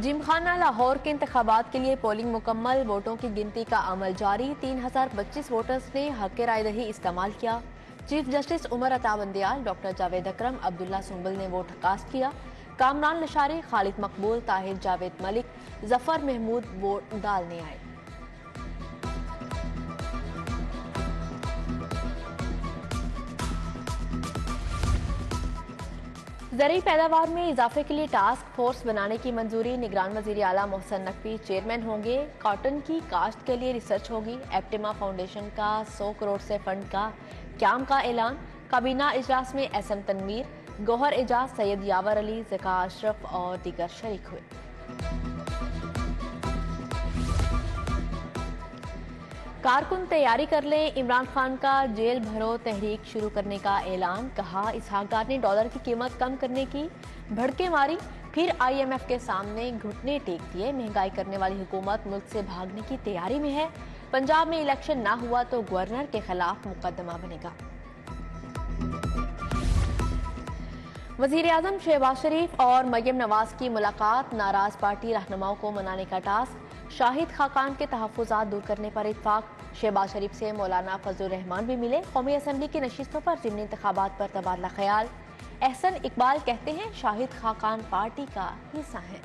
جمخانہ لاہور کے انتخابات کے لیے پولنگ مکمل، ووٹوں کی گنتی کا عمل جاری، 3025 ووٹرز نے حق رائے دہی استعمال کیا۔ Chief justice Umar Ata Bandial, doctor Javed اکرم، عبداللہ سنبل نے ووٹ کاسٹ کیا۔ کامران لشاری، خالد مقبول، طاہر جاوید ملک، ظفر محمود ووٹ ڈالنے آئے۔ زرعی پیداوار میں اضافے کے لیے ٹاسک فورس بنانے کی منظوری، نگران وزیر اعلیٰ محسن نقوی چیئرمین ہوں گے۔ کاٹن کی کاشت کے لیے ریسرچ ہوگی۔ ایپٹیما فاؤنڈیشن کا 100 کروڑ سے فنڈ کا قیام کا اعلان۔ کابینہ اجلاس میں ایس ایم تنویر، گوہر اعجاز، سید یاور علی، ذکا اشرف اور دیگر شریک ہوئے۔ کارکن تیاری کر لیں، عمران خان کا جیل بھرو تحریک شروع کرنے کا اعلان، کہا اسحاق ڈار نے ڈالر کی قیمت کم کرنے کی بھڑکے ماری، پھر آئی ایم ایف کے سامنے گھٹنے ٹیک دیے۔ مہنگائی کرنے والی حکومت ملک سے بھاگنے کی تیاری میں ہے، پنجاب میں الیکشن نہ ہوا تو گورنر کے خلاف مقدمہ بنے گا۔ وزیر اعظم شہباز شریف اور مریم نواز کی ملاقات، ناراض پارٹی رہنماؤں کو منانے کا ٹاسک، شاہد خاقان کے تحفظات دور کرنے پر اتفاق۔ شہباز شریف سے مولانا فضل الرحمان بھی ملے۔ قومی اسمبلی کی نشستوں پر ضمنی انتخابات پر تبادلہ خیال۔ احسن اقبال کہتے ہیں شاہد خاقان پارٹی کا حصہ ہیں۔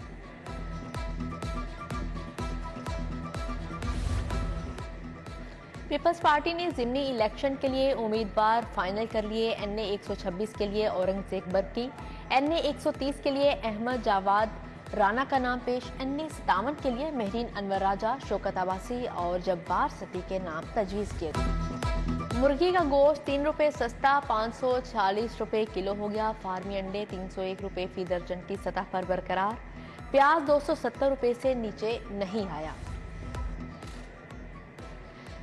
پیپلز پارٹی نے ضمنی الیکشن کے لیے امیدوار فائنل کر لیے۔ این اے 126 کے لیے اورنگزیب برقی، این اے 130 کے لیے احمد جاواد رانا کا نام پیش، این اے 57 کے لیے مہرین انور راجہ، شوکت عباسی اور جبار ستی کے نام تجویز کیے گئے۔ مرغی کا گوشت 3 روپے سستا، 540 روپے کلو ہو گیا۔ فارمی انڈے 301 روپے فی درجن کی سطح پر برقرار۔ پیاز 270 روپے سے نیچے نہیں آیا۔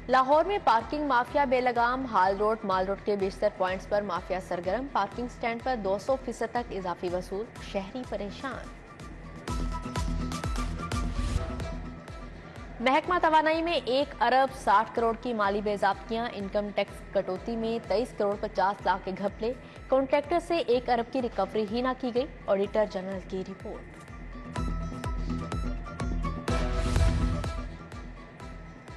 لاہور میں پارکنگ مافیا بے لگام، ہال روڈ مال روڈ کے بیشتر پوائنٹس پر مافیا سرگرم، پارکنگ سٹینڈ پر 200% تک اضافی وصول، شہری پریشان۔ محکمہ توانائی میں 1 ارب 60 کروڑ کی مالی بے ضابطگیاں، انکم ٹیکس کٹوتی میں 23 کروڑ 50 لاکھ کے گھپلے، کانٹریکٹر سے 1 ارب کی ریکوری ہی نہ کی گئی، آڈیٹر جنرل کی رپورٹ۔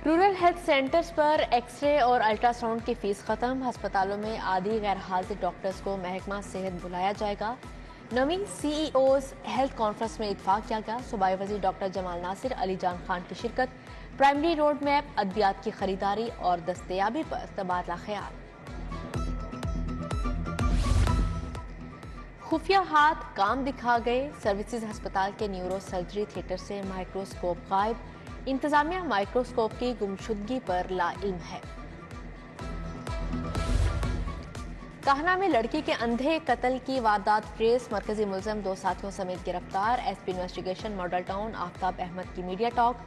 رورل ہیلتھ سینٹرز پر ایکس رے اور الٹرا ساؤنڈ کی فیس ختم، ہسپتالوں میں عادی غیر حاضر ڈاکٹرز کو محکمہ صحت بلایا جائے گا۔ نویں سی ای اوز ہیلتھ کانفرنس میں اتفاق کیا گیا، صوبائی وزیر ڈاکٹر جمال ناصر، علی جان خان کی شرکت۔ پرائمری روڈ میپ، ادویات کی خریداری اور دستیابی پر تبادلہ خیال۔ خفیہ ہاتھ کام دکھا گئے، سروسز ہسپتال کے نیورو سرجری تھیٹر سے مائکروسکوپ غائب، انتظامیہ مائکروسکوپ کی گمشدگی پر لا علم ہے۔ کاہنہ میں لڑکی کے اندھے قتل کی واردات ٹریس، مرکزی ملزم 2 ساتھیوں سمیت گرفتار۔ S P investigation Model Town Aftab Ahmed کی میڈیا ٹاک،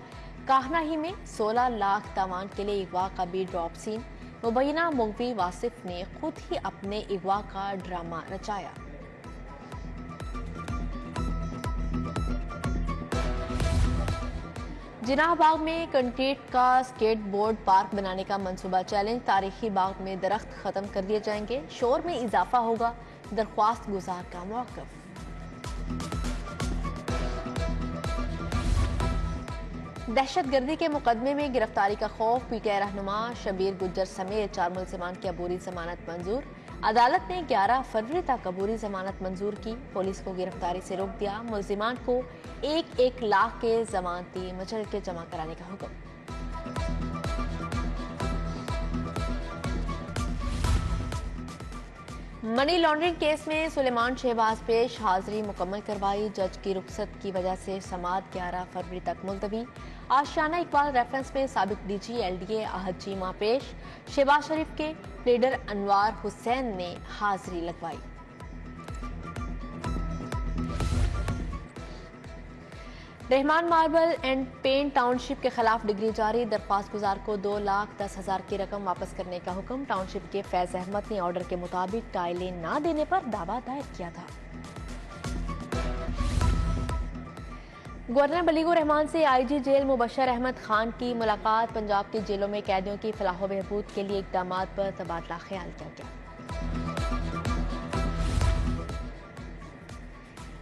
کاہنہ ہی میں 16 لاکھ تاوان کے لیے اغوا کا بھی ڈراپ سین، مبینہ مغوی واصف نے خود ہی اپنے اغوا کا ڈرامہ رچایا۔ جناح باغ میں کنکریٹ کا سکیٹ بورڈ پارک بنانے کا منصوبہ چیلنج، تاریخی باغ میں درخت ختم کر دیے جائیں گے، شور میں اضافہ ہوگا، درخواست گزار کا موقف۔ دہشت گردی کے مقدمے میں گرفتاری کا خوف، پی ٹی آئی رہنما شبیر گجر سمیت 4 ملزمان کی عبوری ضمانت منظور، عدالت نے 11 فروری تک عبوری ضمانت منظور کی، پولیس کو گرفتاری سے روک دیا، ملزمان کو 1 لاکھ کے ضمانتی مچلکے جمع کرانے کا حکم۔ منی لانڈرنگ کیس میں سلیمان شہباز پیش، حاضری مکمل کروائی، جج کی رخصت کی وجہ سے سماعت 11 فروری تک ملتوی۔ آشیانہ اقبال ریفرنس میں سابق D G L D A Ahad Cheema پیش، شہباز شریف کے پلیڈر انوار حسین نے حاضری لگوائی۔ Rehman marble and paint township کے خلاف ڈگری جاری، درخواست گزار کو 2,10,000 کی رقم واپس کرنے کا حکم۔ ٹاؤن شپ کے فیض احمد نے آرڈر کے مطابق ٹائلیں نہ دینے پر دعویٰ دائر کیا تھا۔ گورنر بلیغ الرحمان سے آئی جی جیل مبشر احمد خان کی ملاقات، پنجاب کی جیلوں میں قیدیوں کی فلاح و بہبود کے لیے اقدامات پر تبادلہ خیال کیا گیا۔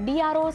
DROs,